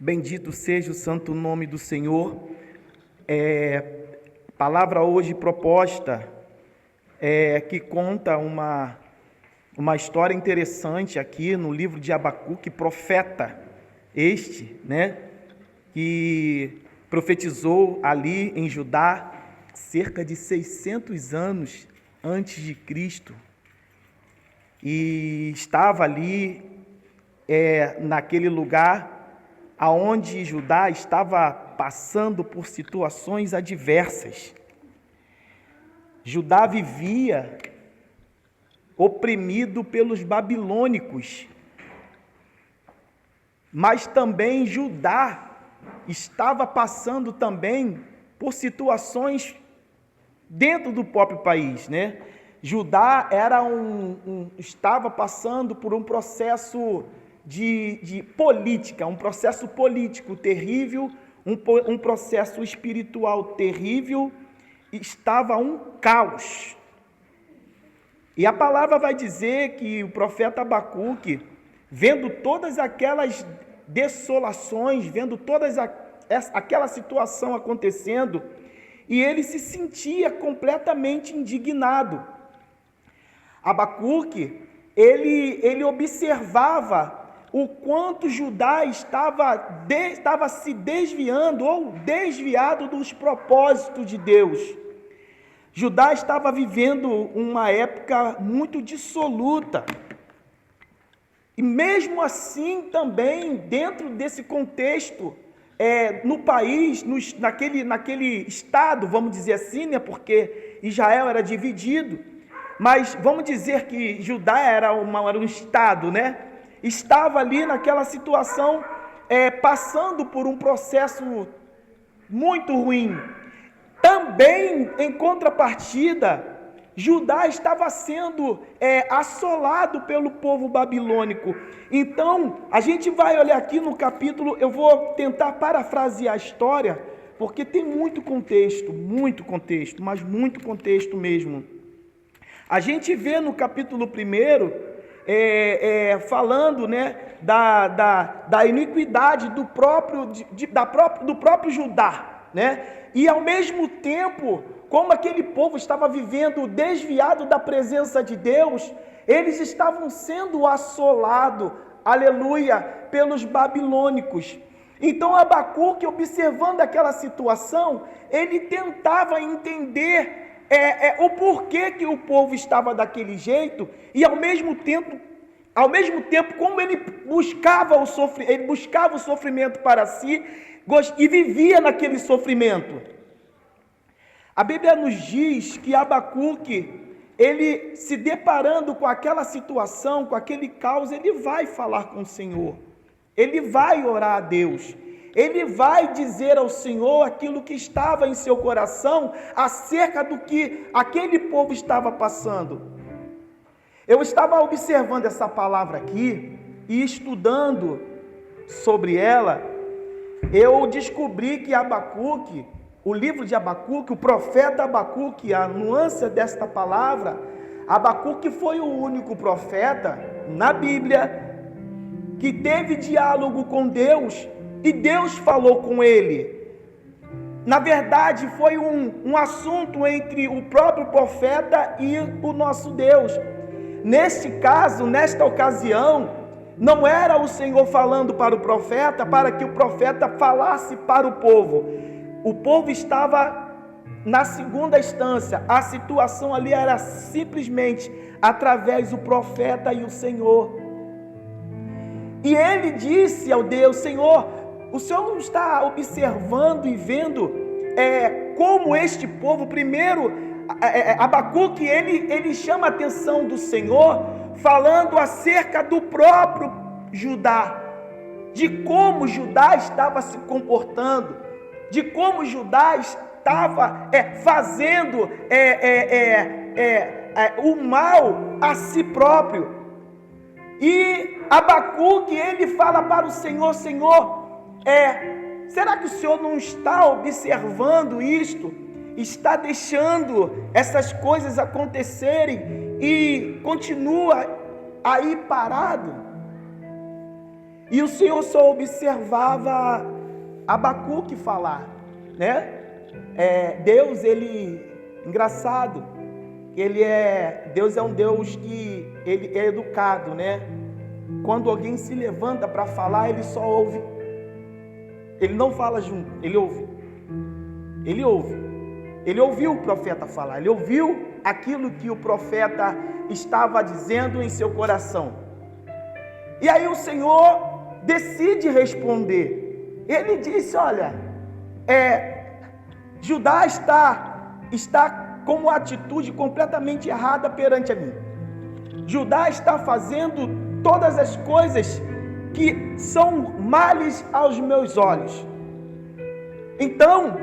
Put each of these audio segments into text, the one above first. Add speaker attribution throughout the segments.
Speaker 1: Bendito seja o santo nome do Senhor. Palavra hoje proposta que conta uma história interessante aqui no livro de Abacuque, profeta que profetizou ali em Judá cerca de 600 anos antes de Cristo, e estava ali naquele lugar aonde Judá estava passando por situações adversas. Judá vivia oprimido pelos babilônicos, mas também Judá estava passando também por situações dentro do próprio país, Judá estava passando por um processo de política, um processo político terrível, um processo espiritual terrível, estava um caos. E a palavra vai dizer que o profeta Abacuque, vendo todas aquelas desolações, vendo aquela situação acontecendo, e ele se sentia completamente indignado. Abacuque, ele observava o quanto Judá estava se desviando ou desviado dos propósitos de Deus. Judá estava vivendo uma época muito dissoluta. E mesmo assim também, dentro desse contexto, no país, naquele estado, vamos dizer assim, porque Israel era dividido, mas vamos dizer que Judá era um estado, Estava ali naquela situação, passando por um processo muito ruim. Também, em contrapartida, Judá estava sendo assolado pelo povo babilônico. Então, a gente vai olhar aqui no capítulo, eu vou tentar parafrasear a história, porque tem muito contexto, mas muito contexto mesmo. A gente vê no capítulo 1, falando da iniquidade do próprio Judá, e ao mesmo tempo, como aquele povo estava vivendo desviado da presença de Deus, eles estavam sendo assolados, aleluia, pelos babilônicos. Então Abacuque, observando aquela situação, ele tentava entender o porquê que o povo estava daquele jeito, e ao mesmo tempo como ele buscava o sofrimento para si, e vivia naquele sofrimento. A Bíblia nos diz que Abacuque, ele se deparando com aquela situação, com aquele caos, ele vai falar com o Senhor, ele vai orar a Deus, ele vai dizer ao Senhor aquilo que estava em seu coração acerca do que aquele povo estava passando. Eu estava observando essa palavra aqui e estudando sobre ela, eu descobri que Abacuque, o livro de Abacuque, o profeta Abacuque, a nuance desta palavra, Abacuque foi o único profeta na Bíblia que teve diálogo com Deus, e Deus falou com ele. Na verdade, foi um assunto entre o próprio profeta e o nosso Deus. Neste caso, nesta ocasião, não era o Senhor falando para o profeta, para que o profeta falasse para o povo. O povo estava na segunda instância, a situação ali era simplesmente através do profeta e o Senhor. E ele disse ao Deus: Senhor, o Senhor não está observando e vendo como este povo, primeiro, Abacuque, ele chama a atenção do Senhor, falando acerca do próprio Judá, de como Judá estava se comportando, de como Judá estava fazendo o mal a si próprio. E Abacuque, ele fala para o Senhor: Senhor, será que o Senhor não está observando isto? Está deixando essas coisas acontecerem e continua aí parado? E o Senhor só observava Abacuque falar, né? Deus, engraçado, Deus é um Deus que ele é educado, né? Quando alguém se levanta para falar, ele só ouve. Ele não fala junto, ele ouve. Ele ouve. Ele ouviu o profeta falar, ele ouviu aquilo que o profeta estava dizendo em seu coração. E aí o Senhor decide responder. Ele disse: olha, Judá está com uma atitude completamente errada perante a mim. Judá está fazendo todas as coisas que são males aos meus olhos. Então,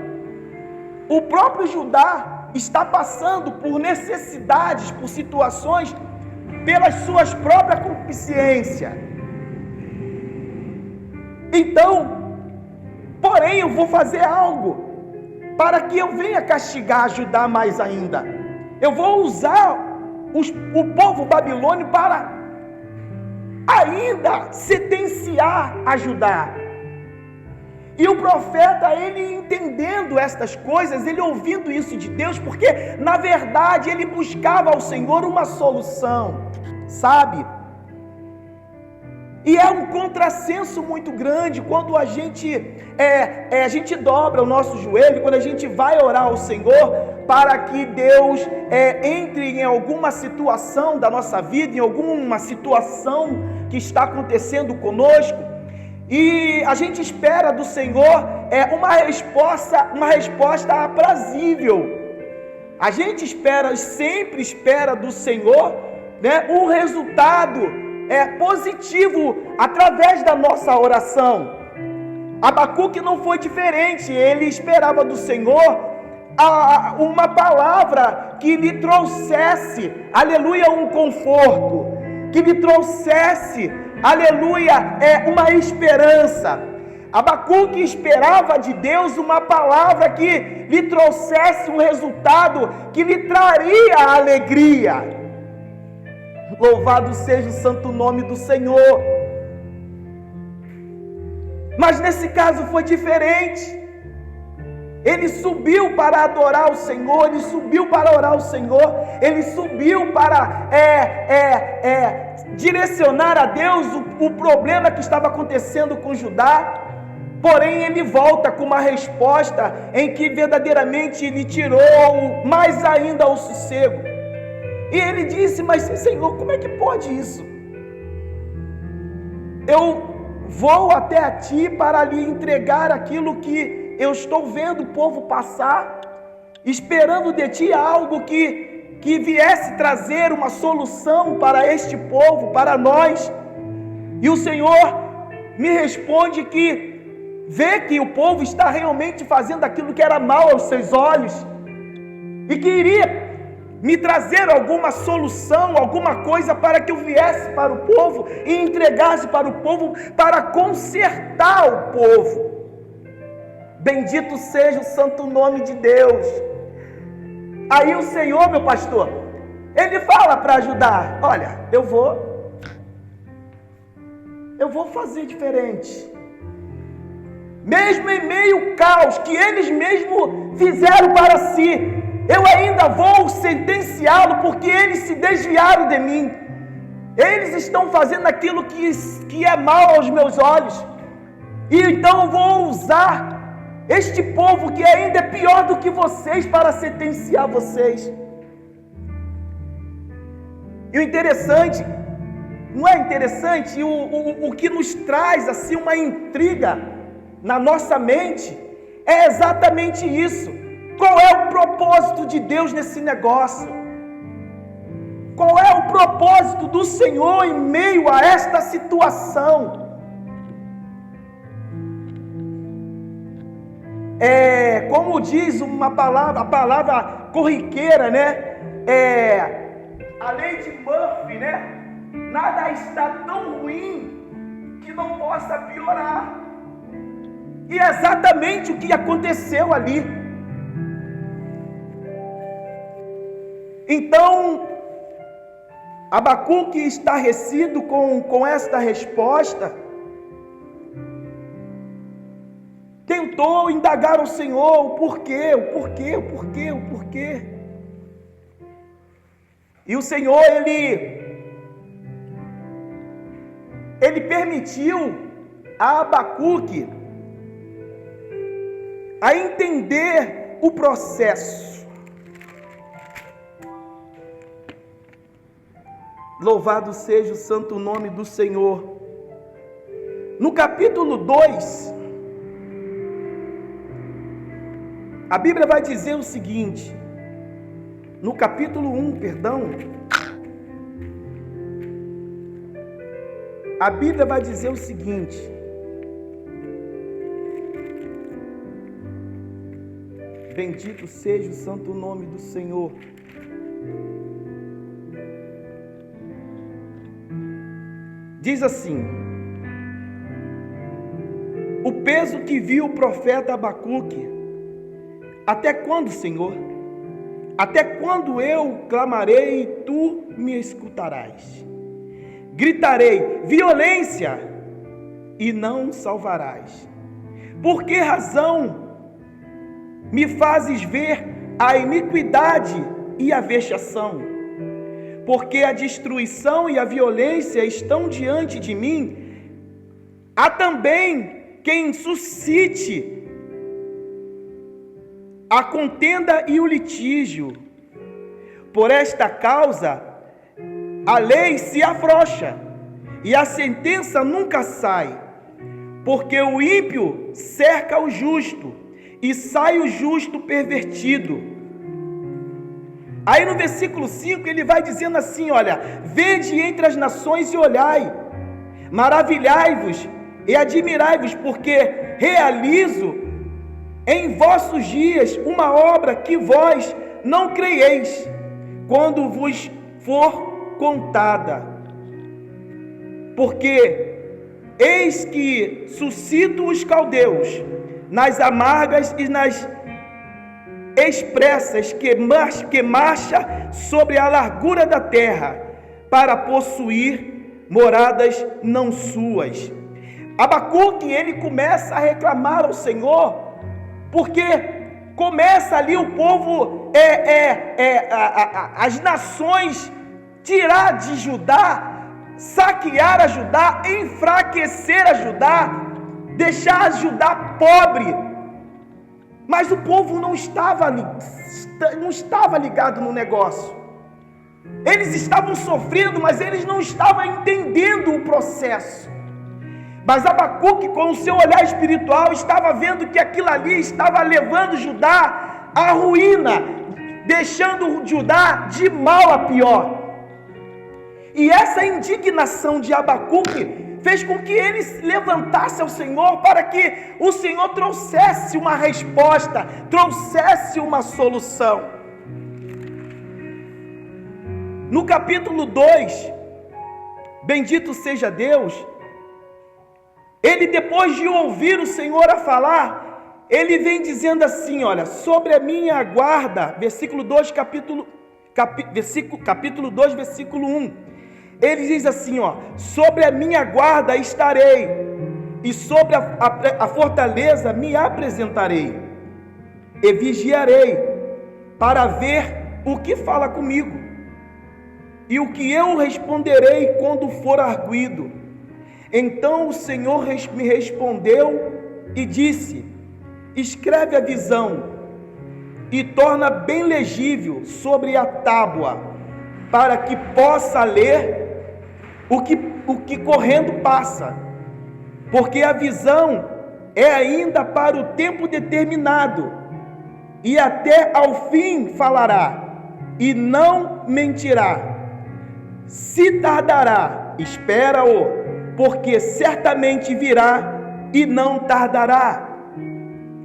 Speaker 1: o próprio Judá está passando por necessidades, por situações, pelas suas próprias concupiscências. Então, porém, eu vou fazer algo para que eu venha castigar Judá mais ainda. Eu vou usar o povo babilônio para ainda sentenciar a Judá. E o profeta, ele entendendo estas coisas, ele ouvindo isso de Deus, porque na verdade ele buscava ao Senhor uma solução, sabe? E é um contrassenso muito grande quando a gente dobra o nosso joelho, quando a gente vai orar ao Senhor para que Deus entre em alguma situação da nossa vida, em alguma situação que está acontecendo conosco, e a gente espera do Senhor uma resposta aprazível. A gente sempre espera do Senhor, né, um resultado positivo através da nossa oração. Abacuque não foi diferente. Ele esperava do Senhor uma palavra que lhe trouxesse, aleluia, um conforto, que lhe trouxesse, aleluia, uma esperança. Abacuque esperava de Deus uma palavra que lhe trouxesse um resultado que lhe traria alegria. Louvado seja o santo nome do Senhor. Mas nesse caso foi diferente. Ele subiu para adorar o Senhor, ele subiu para orar ao Senhor, ele subiu para direcionar a Deus o problema que estava acontecendo com Judá. Porém ele volta com uma resposta em que verdadeiramente lhe tirou mais ainda o sossego. E ele disse: mas Senhor, como é que pode isso? Eu vou até a ti para lhe entregar aquilo que eu estou vendo o povo passar, esperando de ti algo que viesse trazer uma solução para este povo, para nós. E o Senhor me responde que vê que o povo está realmente fazendo aquilo que era mal aos seus olhos, e que iria me trazer alguma solução, alguma coisa para que eu viesse para o povo e entregasse para o povo, para consertar o povo. Bendito seja o santo nome de Deus. Aí o Senhor, meu pastor, ele fala para ajudar: olha, eu vou fazer diferente. Mesmo em meio ao caos que eles mesmos fizeram para si, eu ainda vou sentenciá-lo, porque eles se desviaram de mim. Eles estão fazendo aquilo que é mal aos meus olhos. E então eu vou usar este povo que ainda é pior do que vocês para sentenciar vocês. E o interessante, não é interessante, o que nos traz assim uma intriga na nossa mente é exatamente isso. Qual é o propósito de Deus nesse negócio? Qual é o propósito do Senhor em meio a esta situação? Como diz uma palavra, a palavra corriqueira, né? A lei de Murphy, né? Nada está tão ruim que não possa piorar. E é exatamente o que aconteceu ali. Então, Abacuque, estarrecido com esta resposta, tentou indagar ao Senhor o porquê. E o Senhor, Ele permitiu a Abacuque a entender o processo. Louvado seja o santo nome do Senhor. No capítulo 2, a Bíblia vai dizer o seguinte, no capítulo 1, a Bíblia vai dizer o seguinte: bendito seja o santo nome do Senhor. Diz assim: o peso que viu o profeta Abacuque, até quando, Senhor? Até quando eu clamarei e tu me escutarás? Gritarei violência e não salvarás. Por que razão me fazes ver a iniquidade e a vexação? Porque a destruição e a violência estão diante de mim. Há também quem suscite a contenda e o litígio. Por esta causa, a lei se afrouxa e a sentença nunca sai, porque o ímpio cerca o justo e sai o justo pervertido. Aí no versículo 5 ele vai dizendo assim, olha: vede entre as nações e olhai, maravilhai-vos e admirai-vos, porque realizo em vossos dias uma obra que vós não creieis, quando vos for contada. Porque eis que suscito os caldeus nas amargas e nas expressas que marcha sobre a largura da terra, para possuir moradas não suas. Abacuque, ele começa a reclamar ao Senhor, porque começa ali o povo, as nações, tirar de Judá, saquear a Judá, enfraquecer a Judá, deixar Judá pobre. Mas o povo não estava ligado no negócio. Eles estavam sofrendo, mas eles não estavam entendendo o processo. Mas Abacuque, com o seu olhar espiritual, estava vendo que aquilo ali estava levando Judá à ruína, deixando Judá de mal a pior. E essa indignação de Abacuque fez com que ele se levantasse ao Senhor, para que o Senhor trouxesse uma resposta, trouxesse uma solução. No capítulo 2, bendito seja Deus, ele, depois de ouvir o Senhor a falar, ele vem dizendo assim, olha: sobre a minha guarda, versículo 2, capítulo 2, versículo 1, ele diz assim, ó: sobre a minha guarda estarei, e sobre a fortaleza me apresentarei, e vigiarei, para ver o que fala comigo, e o que eu responderei quando for arguido. Então o Senhor me respondeu e disse: escreve a visão e torna bem legível sobre a tábua, para que possa ler o que correndo passa, porque a visão é ainda para o tempo determinado, e até ao fim falará, e não mentirá. Se tardará, espera-o, porque certamente virá e não tardará.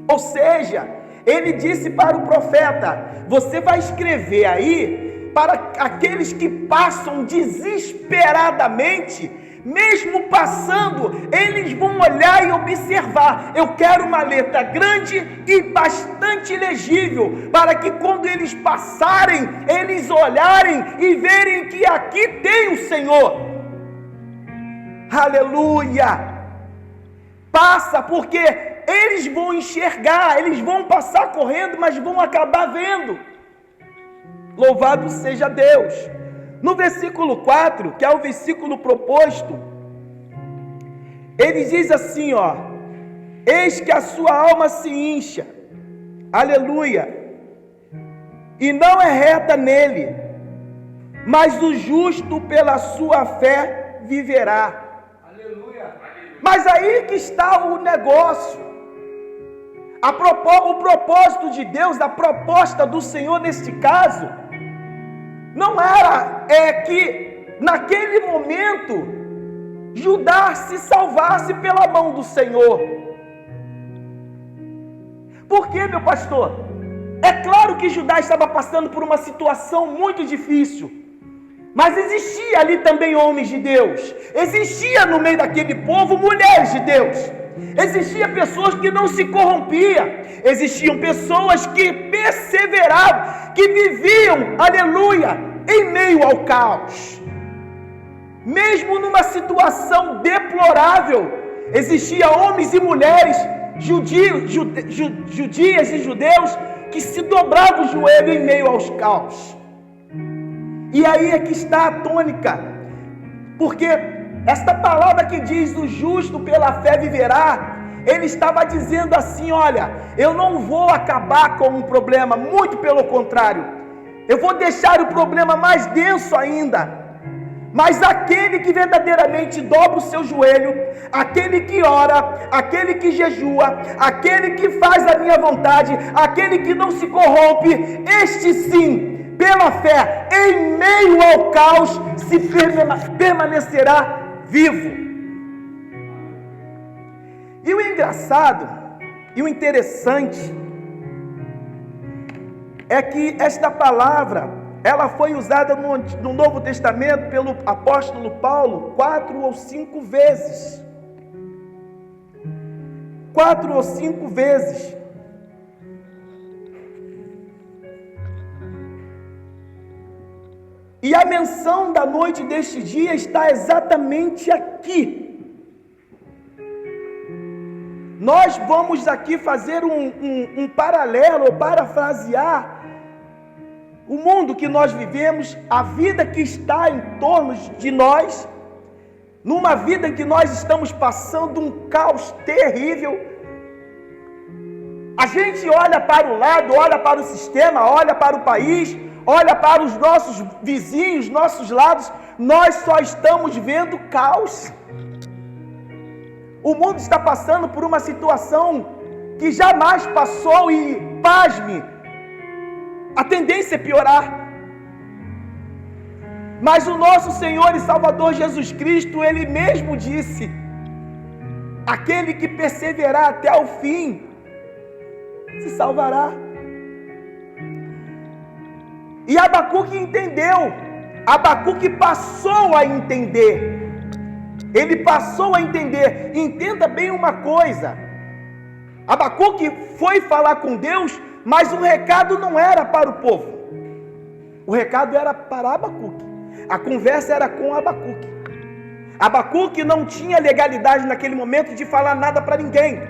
Speaker 1: Ou seja, ele disse para o profeta: você vai escrever aí para aqueles que passam desesperadamente, mesmo passando, eles vão olhar e observar. Eu quero uma letra grande e bastante legível, para que quando eles passarem, eles olharem e verem que aqui tem o Senhor. Aleluia! Passa, porque eles vão enxergar, eles vão passar correndo, mas vão acabar vendo. Louvado seja Deus. No versículo 4, que é o versículo proposto, ele diz assim, ó: eis que a sua alma se incha, aleluia, e não é reta nele, mas o justo pela sua fé viverá. Aleluia. Mas aí que está o negócio. O propósito de Deus, a proposta do Senhor neste caso, não era que naquele momento Judá se salvasse pela mão do Senhor. Por quê, meu pastor? É claro que Judá estava passando por uma situação muito difícil, mas existia ali também homens de Deus, existia no meio daquele povo mulheres de Deus, existiam pessoas que não se corrompiam, existiam pessoas que perseveravam, que viviam, aleluia, em meio ao caos. Mesmo numa situação deplorável, existiam homens e mulheres judias e judeus que se dobravam o joelho em meio aos caos. E aí é que está a tônica, porque esta palavra que diz o justo pela fé viverá, ele estava dizendo assim: olha, eu não vou acabar com um problema, muito pelo contrário, eu vou deixar o problema mais denso ainda. Mas aquele que verdadeiramente dobra o seu joelho, aquele que ora, aquele que jejua, aquele que faz a minha vontade, aquele que não se corrompe, este sim, pela fé, em meio ao caos, se permanecerá vivo. E o engraçado e o interessante é que esta palavra, ela foi usada no Novo Testamento pelo apóstolo Paulo 4 ou 5 vezes. 4 ou 5 vezes. E a menção da noite deste dia está exatamente aqui. Nós vamos aqui fazer um paralelo, ou parafrasear o mundo que nós vivemos, a vida que está em torno de nós, numa vida em que nós estamos passando um caos terrível. A gente olha para o lado, olha para o sistema, olha para o país, olha para os nossos vizinhos, nossos lados, nós só estamos vendo caos. O mundo está passando por uma situação que jamais passou e, pasme, a tendência é piorar. Mas o nosso Senhor e Salvador Jesus Cristo, Ele mesmo disse: aquele que perseverar até o fim, se salvará. E Abacuque entendeu, Abacuque passou a entender, ele passou a entender. Entenda bem uma coisa, Abacuque foi falar com Deus, mas o recado não era para o povo, o recado era para Abacuque, a conversa era com Abacuque. Abacuque não tinha legalidade naquele momento de falar nada para ninguém,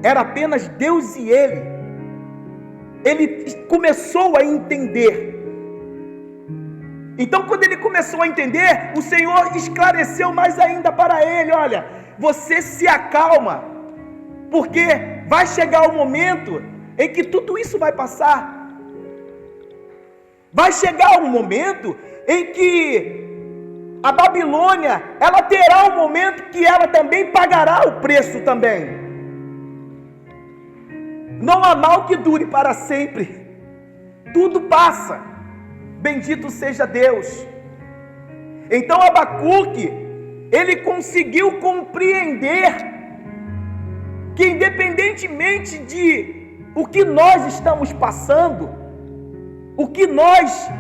Speaker 1: era apenas Deus e ele. Ele começou a entender. Então, quando ele começou a entender, o Senhor esclareceu mais ainda para ele: olha, você se acalma, porque vai chegar o momento em que tudo isso vai passar. Vai chegar um momento em que a Babilônia, ela terá um momento que ela também pagará o preço também. Não há mal que dure para sempre. Tudo passa. Bendito seja Deus. Então Abacuque, ele conseguiu compreender que independentemente de o que nós estamos passando, o que nós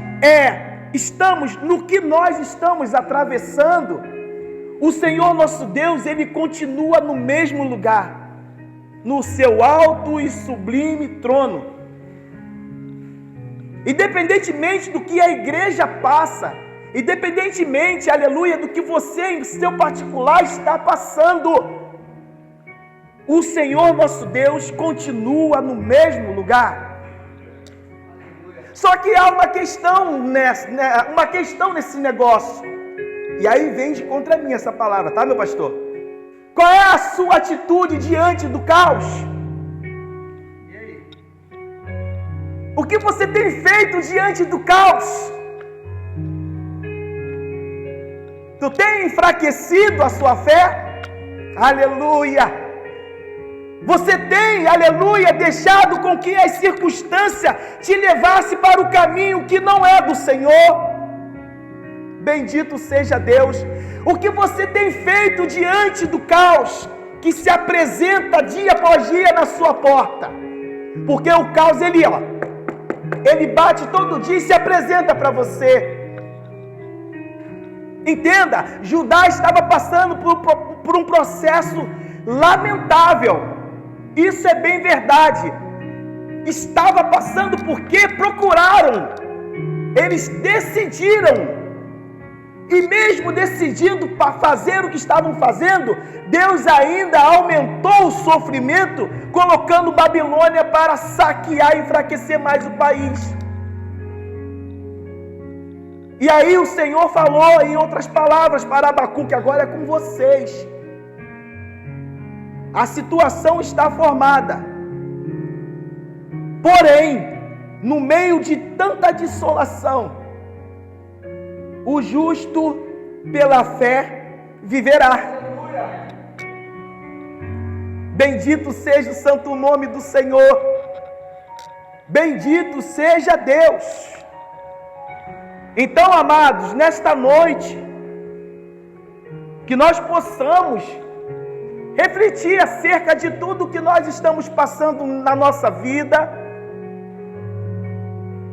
Speaker 1: estamos, no que nós estamos atravessando, o Senhor nosso Deus, Ele continua no mesmo lugar, no seu alto e sublime trono. Independentemente do que a igreja passa, independentemente, aleluia, do que você em seu particular está passando, o Senhor nosso Deus continua no mesmo lugar. Só que há uma questão nesse negócio. E aí vem de contra mim essa palavra, tá, meu pastor? Qual é a sua atitude diante do caos? O que você tem feito diante do caos? Tu tem enfraquecido a sua fé? Aleluia! Você tem, aleluia, deixado com que as circunstâncias te levassem para o caminho que não é do Senhor? Bendito seja Deus. O que você tem feito diante do caos que se apresenta dia após dia na sua porta? Porque o caos, ele bate todo dia e se apresenta para você. Entenda, Judá estava passando por um processo lamentável. Isso é bem verdade. Estava passando porque procuraram. Eles decidiram. E mesmo decidindo fazer o que estavam fazendo, Deus ainda aumentou o sofrimento, colocando Babilônia para saquear e enfraquecer mais o país. E aí o Senhor falou em outras palavras para Abacuque: agora é com vocês. A situação está formada. Porém, no meio de tanta dissolação, o justo pela fé viverá. Bendito seja o santo nome do Senhor. Bendito seja Deus. Então, amados, nesta noite, que nós possamos refletir acerca de tudo que nós estamos passando na nossa vida,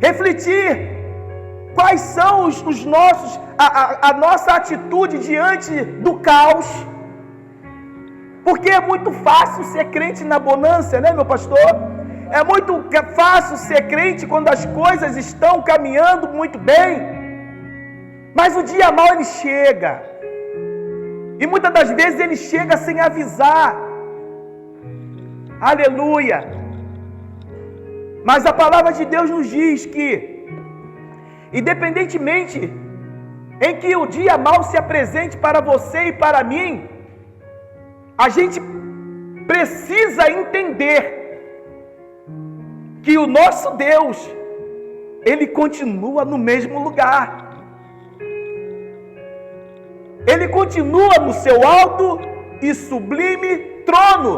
Speaker 1: refletir quais são a nossa atitude diante do caos, porque é muito fácil ser crente na bonança, né, meu pastor? É muito fácil ser crente quando as coisas estão caminhando muito bem, mas o dia mau ele chega, e muitas das vezes ele chega sem avisar. Aleluia! Mas a palavra de Deus nos diz que, independentemente em que o dia mau se apresente para você e para mim, a gente precisa entender que o nosso Deus, Ele continua no mesmo lugar. Ele continua no seu alto e sublime trono.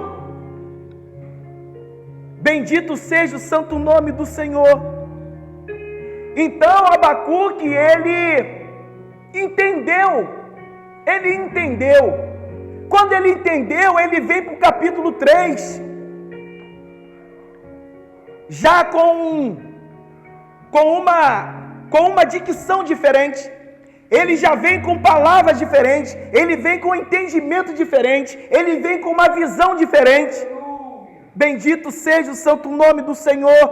Speaker 1: Bendito seja o santo nome do Senhor. Então Abacuque, ele entendeu. Quando ele entendeu, ele vem para o capítulo 3, já com uma dicção diferente. Ele já vem com palavras diferentes, ele vem com um entendimento diferente, ele vem com uma visão diferente. Bendito seja o santo nome do Senhor.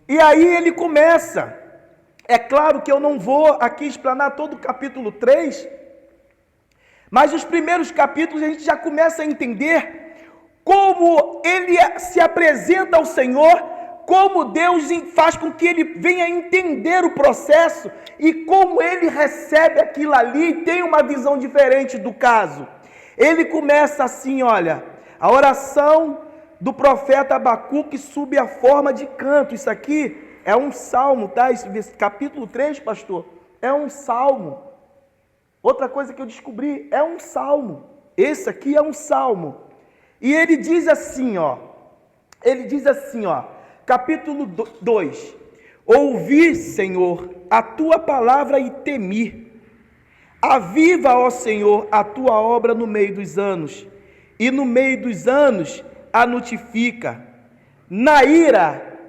Speaker 1: E aí ele começa. É claro que eu não vou aqui explanar todo o capítulo 3, mas os primeiros capítulos a gente já começa a entender como ele se apresenta ao Senhor, como Deus faz com que ele venha entender o processo e como ele recebe aquilo ali e tem uma visão diferente do caso. Ele começa assim, olha, a oração do profeta Abacuque sob a forma de canto. Isso aqui é um salmo, tá? Esse capítulo 3, pastor, é um salmo. Outra coisa que eu descobri, é um salmo. Esse aqui é um salmo. E ele diz assim, capítulo 2: ouvi, Senhor, a tua palavra e temi. Aviva, ó Senhor, a tua obra no meio dos anos, e no meio dos anos a notifica. Na ira,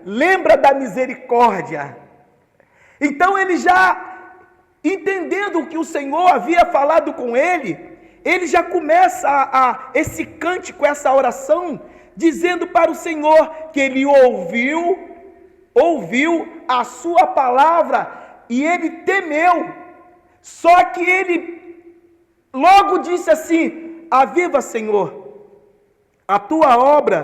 Speaker 1: lembra da misericórdia. Então ele já, entendendo o que o Senhor havia falado com ele já começa esse cântico, essa oração, dizendo para o Senhor que ele ouviu a sua palavra e ele temeu. Só que ele logo disse assim: aviva, Senhor, a tua obra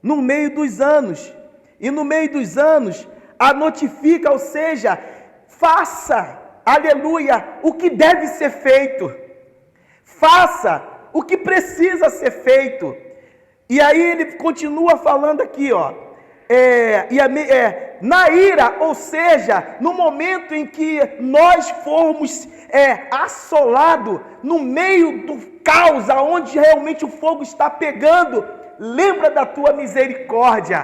Speaker 1: no meio dos anos. E no meio dos anos, a notifica, ou seja, faça, aleluia, o que deve ser feito. Faça o que precisa ser feito. E aí ele continua falando aqui, ó. Na ira, ou seja, no momento em que nós formos assolados, no meio do caos, onde realmente o fogo está pegando, lembra da tua misericórdia.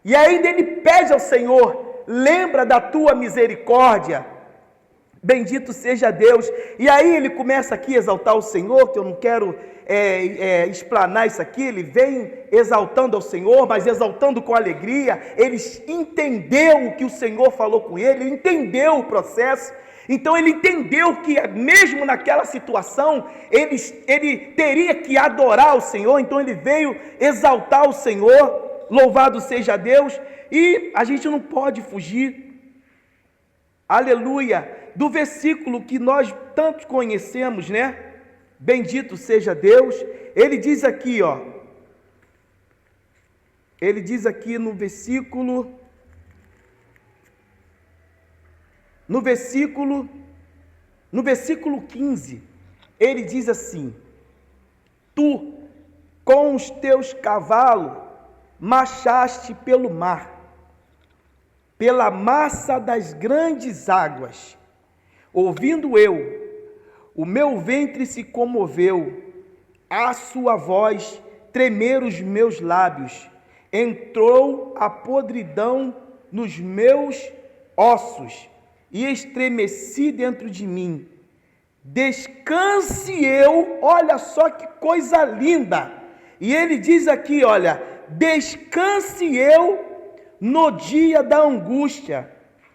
Speaker 1: E ainda ele pede ao Senhor: lembra da tua misericórdia. Bendito seja Deus. E aí ele começa aqui a exaltar o Senhor, que eu não quero explanar isso aqui. Ele vem exaltando ao Senhor, mas exaltando com alegria. Ele entendeu o que o Senhor falou com ele, ele entendeu o processo. Então ele entendeu que mesmo naquela situação, ele teria que adorar o Senhor. Então ele veio exaltar o Senhor. Louvado seja Deus. E a gente não pode fugir, aleluia, do versículo que nós tanto conhecemos, né? Bendito seja Deus. Ele diz aqui, ó. Ele diz aqui no versículo 15, ele diz assim: tu, com os teus cavalos, marchaste pelo mar, pela massa das grandes águas. Ouvindo eu, o meu ventre se comoveu, a sua voz tremer os meus lábios, entrou a podridão nos meus ossos, e estremeci dentro de mim. Descanse eu, olha só que coisa linda. E ele diz aqui, olha, descanse eu no dia da angústia,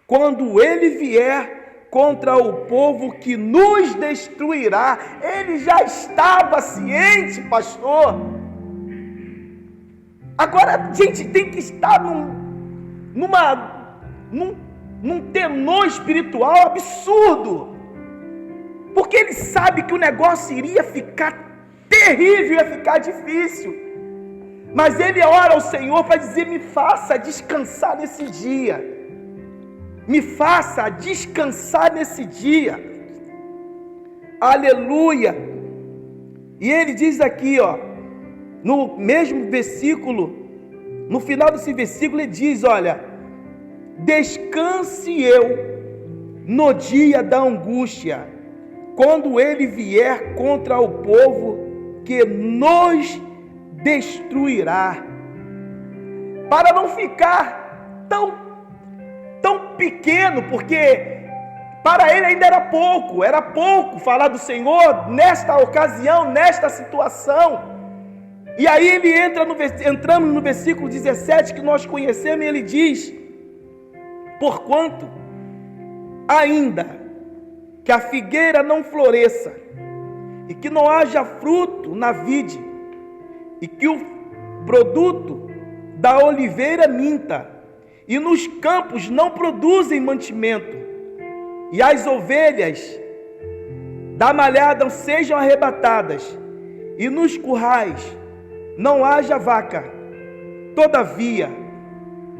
Speaker 1: quando ele vier contra o povo que nos destruirá. Ele já estava ciente, pastor. Agora a gente tem que estar num tenor espiritual absurdo, porque ele sabe que o negócio iria ficar terrível, ia ficar difícil. Mas ele ora ao Senhor para dizer: me faça descansar nesse dia. Me faça descansar nesse dia. Aleluia. E ele diz aqui, ó, no mesmo versículo, no final desse versículo ele diz, olha: descanse eu no dia da angústia, quando ele vier contra o povo que nos destruirá. Para não ficar tão pequeno, porque para ele ainda era pouco falar do Senhor nesta ocasião, nesta situação. E aí ele entrando no versículo 17 que nós conhecemos, ele diz: porquanto ainda que a figueira não floresça, e que não haja fruto na vide, e que o produto da oliveira minta, e nos campos não produzem mantimento, e as ovelhas da malhada sejam arrebatadas, e nos currais não haja vaca, todavia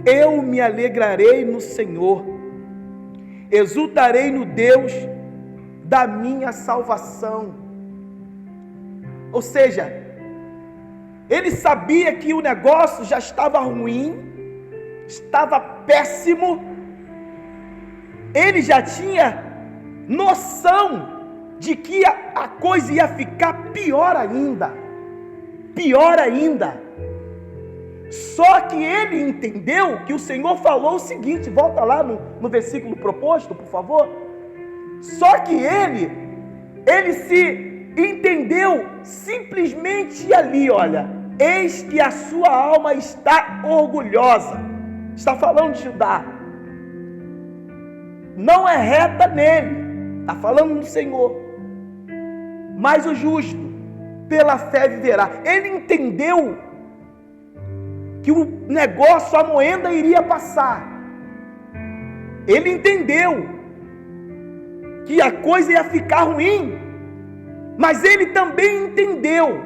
Speaker 1: eu me alegrarei no Senhor, exultarei no Deus da minha salvação. Ou seja, ele sabia que o negócio já estava ruim, estava péssimo, ele já tinha noção de que a coisa ia ficar pior ainda. Só que ele entendeu que o Senhor falou o seguinte, volta lá no versículo proposto, por favor. Só que ele se entendeu simplesmente ali, olha: eis que a sua alma está orgulhosa. Está falando de Judá. Não é reta nele, está falando do Senhor. Mas o justo pela fé viverá. Ele entendeu que o negócio, a moenda iria passar. Ele entendeu que a coisa ia ficar ruim, mas ele também entendeu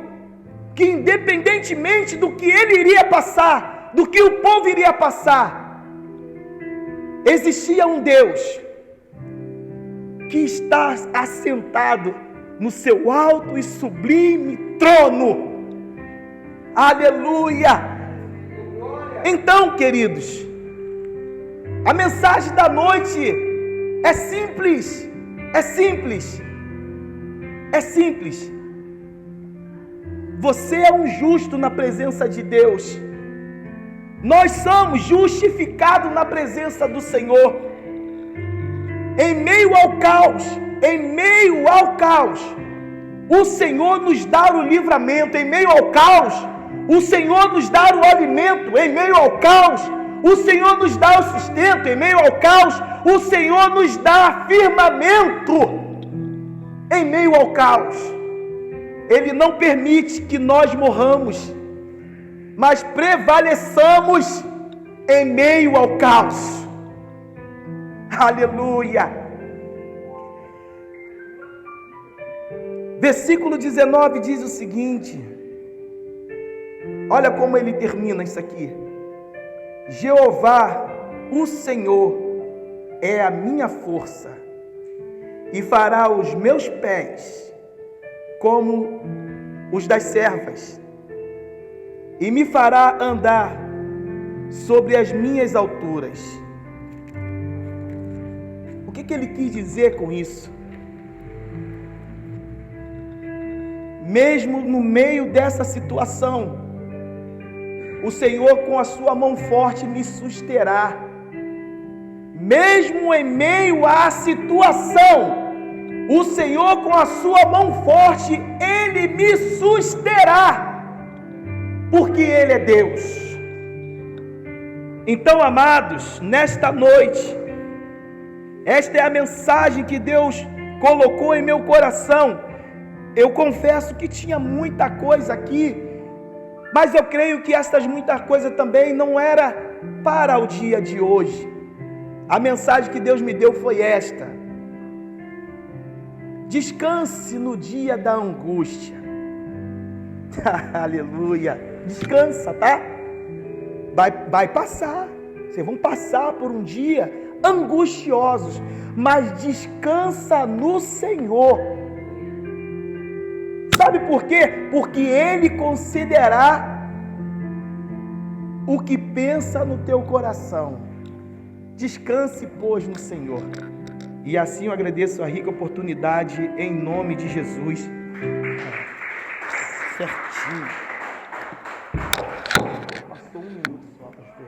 Speaker 1: que independentemente do que ele iria passar, do que o povo iria passar, existia um Deus que está assentado no seu alto e sublime trono. Aleluia! Então, queridos, a mensagem da noite é simples, é simples, é simples. Você é um justo na presença de Deus. Nós somos justificados na presença do Senhor. Em meio ao caos, o Senhor nos dá o livramento. Em meio ao caos, o Senhor nos dá o alimento. Em meio ao caos, o Senhor nos dá o sustento. Em meio ao caos, o Senhor nos dá firmamento. Em meio ao caos, Ele não permite que nós morramos, mas prevaleçamos em meio ao caos. Aleluia! Versículo 19 diz o seguinte, olha como ele termina isso aqui: Jeová, o Senhor, é a minha força, e fará os meus pés como os das servas, e me fará andar sobre as minhas alturas. O que ele quis dizer com isso? Mesmo no meio dessa situação, o Senhor com a sua mão forte me susterá. Mesmo em meio à situação, o Senhor com a sua mão forte, Ele me susterá, porque Ele é Deus. Então, amados, nesta noite, esta é a mensagem que Deus colocou em meu coração. Eu confesso que tinha muita coisa aqui, mas eu creio que estas muitas coisas também não era para o dia de hoje. A mensagem que Deus me deu foi esta: descanse no dia da angústia. Aleluia! Descansa, tá? Vai passar. Vocês vão passar por um dia angustiosos, mas descansa no Senhor. Sabe por quê? Porque Ele considerará o que pensa no teu coração. Descanse, pois, no Senhor. E assim eu agradeço a rica oportunidade em nome de Jesus. Certinho. Passou um minuto só, pastor.